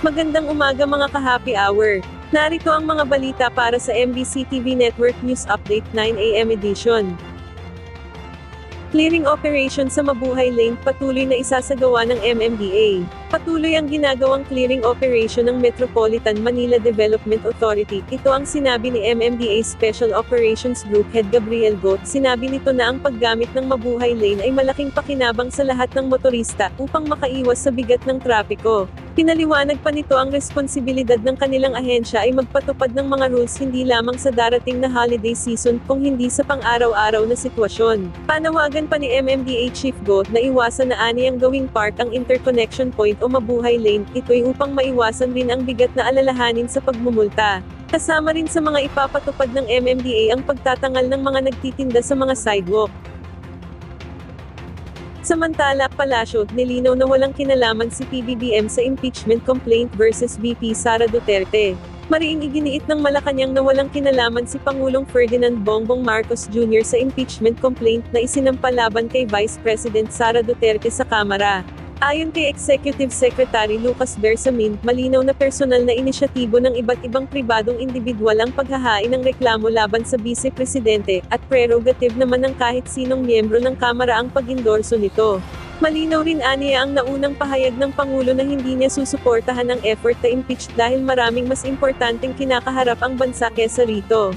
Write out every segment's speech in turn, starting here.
Magandang umaga mga ka-happy hour. Narito ang mga balita para sa MBC TV Network News Update 9 AM edition. Clearing operation sa Mabuhay Lane patuloy na isasagawa ng MMDA. Patuloy ang ginagawang clearing operation ng Metropolitan Manila Development Authority. Ito ang sinabi ni MMDA Special Operations Group Head Gabriel Go. Sinabi nito na ang paggamit ng Mabuhay Lane ay malaking pakinabang sa lahat ng motorista upang makaiwas sa bigat ng trapiko. Pinaliwanag pa nito ang responsibilidad ng kanilang ahensya ay magpatupad ng mga rules hindi lamang sa darating na holiday season kung hindi sa pang-araw-araw na sitwasyon. Panawagan pa ni MMDA Chief Go na iwasan na aniyang gawing park ang interconnection point o Mabuhay Lane, ito'y upang maiwasan rin ang bigat na alalahanin sa pagmumulta. Kasama rin sa mga ipapatupad ng MMDA ang pagtatangal ng mga nagtitinda sa mga sidewalk. Samantala, Palasyo, nilinaw na walang kinalaman si PBBM sa impeachment complaint versus VP Sara Duterte. Mariing iginiit ng Malacanang na walang kinalaman si Pangulong Ferdinand Bongbong Marcos Jr. sa impeachment complaint na isinampa laban kay Vice President Sara Duterte sa Kamara. Ayon kay Executive Secretary Lucas Bersamin, malinaw na personal na inisyatibo ng iba't ibang pribadong indibidwal ang paghahain ng reklamo laban sa Vice Presidente, at prerogative naman ng kahit sinong miyembro ng Kamara ang pag-endorso nito. Malinaw rin aniya ang naunang pahayag ng Pangulo na hindi niya susuportahan ang effort na impeach dahil maraming mas importanteng kinakaharap ang bansa kesa rito.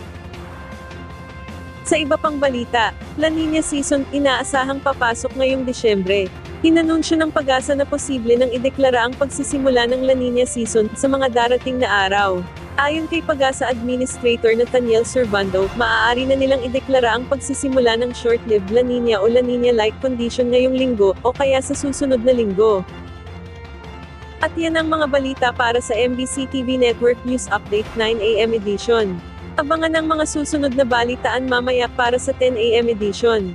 Sa iba pang balita, La Nina season inaasahang papasok ngayong Disyembre. Inanunsyo ng Pag-asa na posible nang ideklara ang pagsisimula ng La Nina season sa mga darating na araw. Ayon kay Pag-asa Administrator Nathaniel Servando, maaari na nilang ideklara ang pagsisimula ng short-lived La Nina o La Nina-like condition ngayong linggo, o kaya sa susunod na linggo. At yan ang mga balita para sa MBC TV Network News Update 9 AM edition. Abangan ang mga susunod na balitaan mamaya para sa 10 AM edition.